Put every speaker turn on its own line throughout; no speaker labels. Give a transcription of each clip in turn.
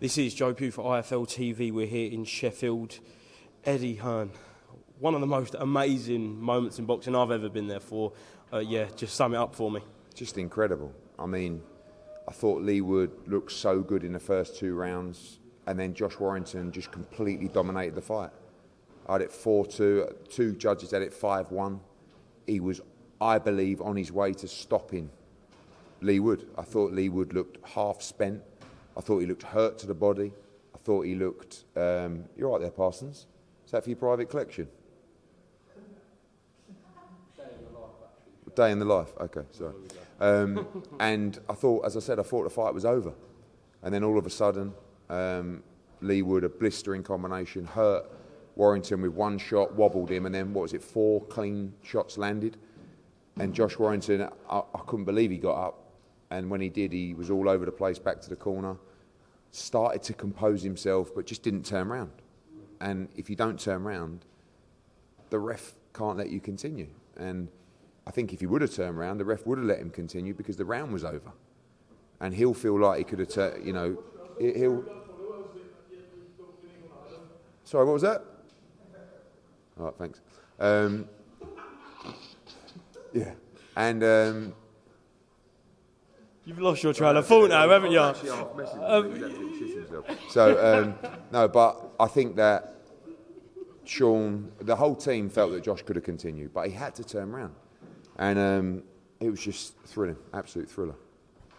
This is Joe Pugh for IFL TV. We're here in Sheffield. Eddie Hearn, one of the most amazing moments in boxing I've ever been there for. Just sum it up for me.
Just incredible. I mean, I thought Lee Wood looked so good in the first 2 rounds, and then Josh Warrington just completely dominated the fight. I had it 4-2, 2 judges had it 5-1. He was, I believe, on his way to stopping Lee Wood. I thought Lee Wood looked half spent. I thought he looked hurt to the body. I thought he looked... you're right there, Parsons. Is that for your private collection? Day in the life, okay, sorry. And I thought, as I said, I thought the fight was over. And then all of a sudden, Lee Wood, a blistering combination, hurt Warrington with 1 shot, wobbled him, and then, 4 clean shots landed. And Josh Warrington, I couldn't believe he got up. And when he did, he was all over the place, back to the corner, started to compose himself, but just didn't turn round. And if you don't turn round, the ref can't let you continue. And I think if he would have turned round, the ref would have let him continue because the round was over. And he'll feel like he could have turned, he'll... Sorry, what was that? All right, thanks. Yeah. And...
You've lost your train of thought now, haven't you?
No, but I think that Sean, the whole team felt that Josh could have continued, but he had to turn round. And it was just thrilling, absolute thriller.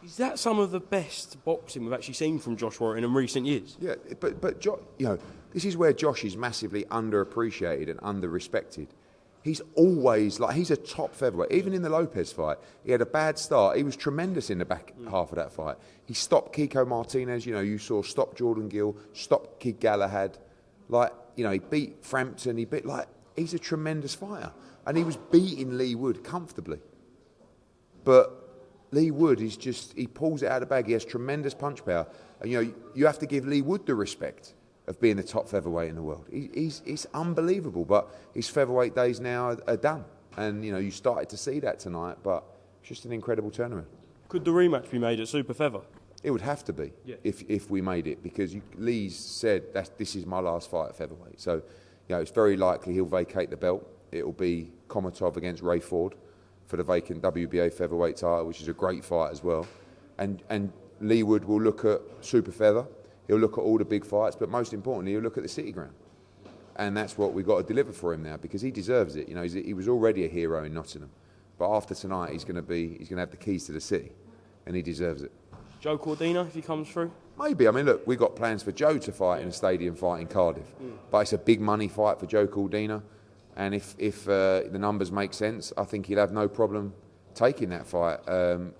Is that some of the best boxing we've actually seen from Josh Warrington in recent years?
Yeah, but this is where Josh is massively underappreciated and under-respected. He's always, he's a top featherweight. Even in the Lopez fight, he had a bad start. He was tremendous in the back half of that fight. He stopped Kiko Martinez, you saw stop Jordan Gill, stop Kid Galahad. He beat Frampton, he's a tremendous fighter. And he was beating Lee Wood comfortably. But Lee Wood is he pulls it out of the bag. He has tremendous punch power. And, you have to give Lee Wood the respect of being the top featherweight in the world. He's unbelievable, but his featherweight days now are done. And, you started to see that tonight, but it's just an incredible tournament.
Could the rematch be made at Super Feather?
It would have to be, if we made it, because Lee's said that this is my last fight at featherweight. So, it's very likely he'll vacate the belt. It'll be Komatov against Ray Ford for the vacant WBA featherweight title, which is a great fight as well. And Lee Wood will look at Super Feather. He'll look at all the big fights, but most importantly, he'll look at the City Ground. And that's what we've got to deliver for him now, because he deserves it. He was already a hero in Nottingham. But after tonight, he's going to have the keys to the city, and he deserves it.
Joe Cordina, if he comes through?
Maybe. I mean, look, we've got plans for Joe to fight in a stadium fight in Cardiff. But it's a big money fight for Joe Cordina. And if the numbers make sense, I think he'll have no problem taking that fight.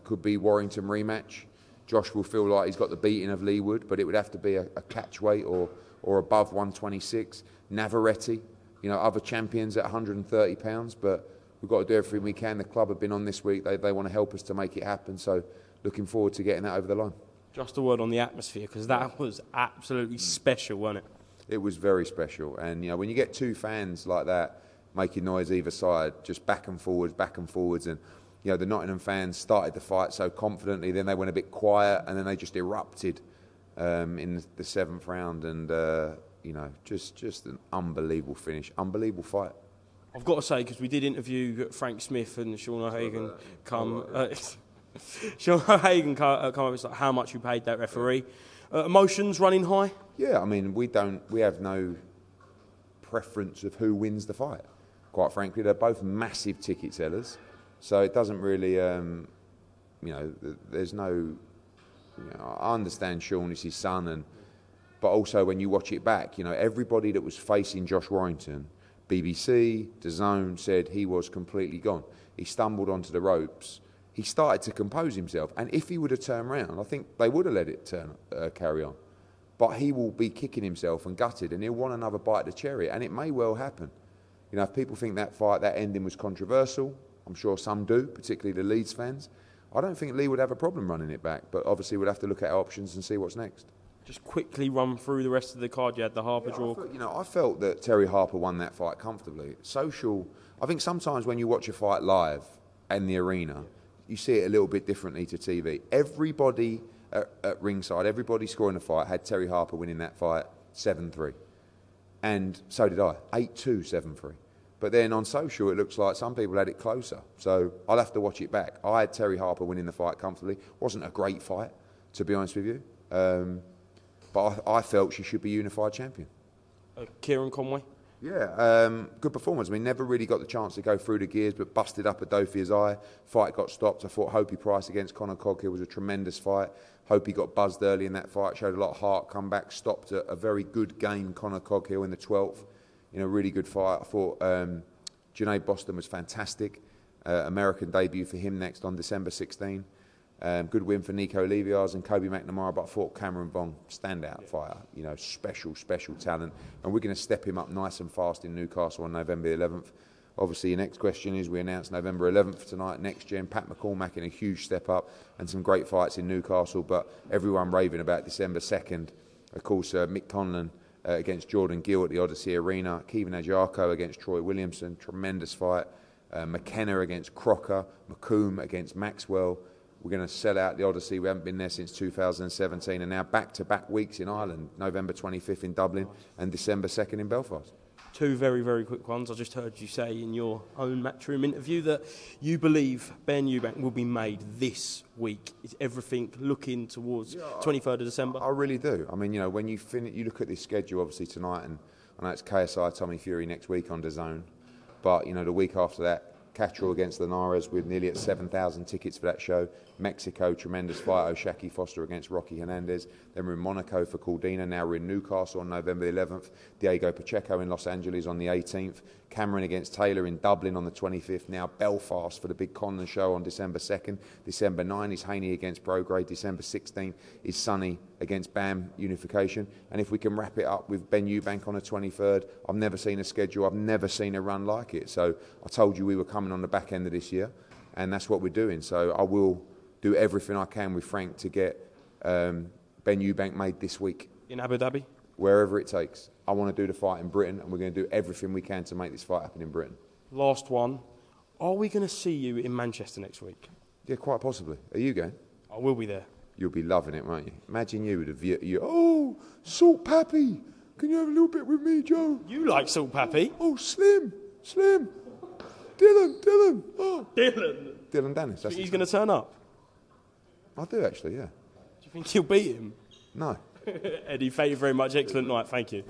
Could be Warrington rematch. Josh will feel like he's got the beating of Lee Wood, but it would have to be a catch weight or above 126. Navarrete, other champions at 130 pounds, but we've got to do everything we can. The club have been on this week. They want to help us to make it happen, so looking forward to getting that over the line.
Just a word on the atmosphere, because that was absolutely special, wasn't it?
It was very special, and when you get 2 fans like that making noise either side, just back and forwards, and the Nottingham fans started the fight so confidently, then they went a bit quiet, and then they just erupted in the 7th round, and just an unbelievable finish, unbelievable fight.
I've got to say, because we did interview Frank Smith and Sean O'Hagan Sean O'Hagan come up with how much you paid that referee. Emotions running high?
Yeah, I mean, we have no preference of who wins the fight. Quite frankly, they're both massive ticket sellers. So it doesn't really, there's no, I understand Sean is his son, but also when you watch it back, everybody that was facing Josh Warrington, BBC, DAZN, said he was completely gone. He stumbled onto the ropes. He started to compose himself, and if he would have turned around, I think they would have let it carry on. But he will be kicking himself and gutted, and he'll want another bite of the cherry, and it may well happen. If people think that fight, that ending was controversial, I'm sure some do, particularly the Leeds fans. I don't think Lee would have a problem running it back, but obviously we'd have to look at our options and see what's next.
Just quickly run through the rest of the card. You had the Harper draw.
I felt that Terry Harper won that fight comfortably. I think sometimes when you watch a fight live in the arena, you see it a little bit differently to TV. Everybody at ringside, everybody scoring the fight had Terry Harper winning that fight 7-3. And so did I, 8-2, 7-3. But then on social, it looks like some people had it closer. So I'll have to watch it back. I had Terry Harper winning the fight comfortably. Wasn't a great fight, to be honest with you. But I felt she should be unified champion.
Kieran Conway?
Yeah, good performance. I mean, never really got the chance to go through the gears, but busted up Adofia's eye. Fight got stopped. I thought Hopi Price against Conor Coghill was a tremendous fight. Hopi got buzzed early in that fight, showed a lot of heart, come back, stopped a very good game, Conor Coghill in the 12th. You know, really good fight. I thought Junaid Boston was fantastic. American debut for him next on December 16. Good win for Nico Levias and Kobe McNamara, but I thought Cameron Vong, standout fighter, you know, special talent. And we're going to step him up nice and fast in Newcastle on November 11th. Obviously, your next question is, we announced November 11th tonight, next gen, Pat McCormack in a huge step up and some great fights in Newcastle, but everyone raving about December 2nd. Of course, Mick Conlon against Jordan Gill at the Odyssey Arena, Kevin Ajarko against Troy Williamson, tremendous fight. McKenna against Crocker, McComb against Maxwell. We're going to sell out the Odyssey. We haven't been there since 2017, and now back-to-back weeks in Ireland, November 25th in Dublin and December 2nd in Belfast.
Two very, very quick ones. I just heard you say in your own Matchroom interview that you believe Benn EUBANK will be made this week. Is everything looking towards 23rd of December? I
really do. I mean, you know, when you look at this schedule, obviously tonight, and I know it's KSI Tommy Fury next week on DAZN, but, you know, the week after that, Catterall against Linares with nearly at 7,000 tickets for that show. Mexico, tremendous fight. Oshaki Foster against Rocky Hernandez. Then we're in Monaco for Caldina. Now we're in Newcastle on November 11th. Diego Pacheco in Los Angeles on the 18th. Cameron against Taylor in Dublin on the 25th. Now Belfast for the big Conlon show on December 2nd. December 9 is Haney against Prograde. December 16 is Sonny against BAM Unification. And if we can wrap it up with Benn EUBANK on the 23rd, I've never seen a schedule, I've never seen a run like it. So I told you we were coming on the back end of this year, and that's what we're doing. So I will do everything I can with Frank to get Benn EUBANK made this week.
In Abu Dhabi?
Wherever it takes. I want to do the fight in Britain, and we're going to do everything we can to make this fight happen in Britain.
Last one. Are we going to see you in Manchester next week?
Yeah, quite possibly. Are you going?
I will be there.
You'll be loving it, won't you? Imagine you with a view. Oh, Salt Pappy. Can you have a little bit with me, Joe?
You like Salt Pappy?
Oh, Slim. Dylan. Oh. Dylan Dennis.
Do you think he's going to turn up?
I do, actually, yeah.
Do you think he'll beat him?
No.
Eddie, thank you very much. Excellent night. Thank you.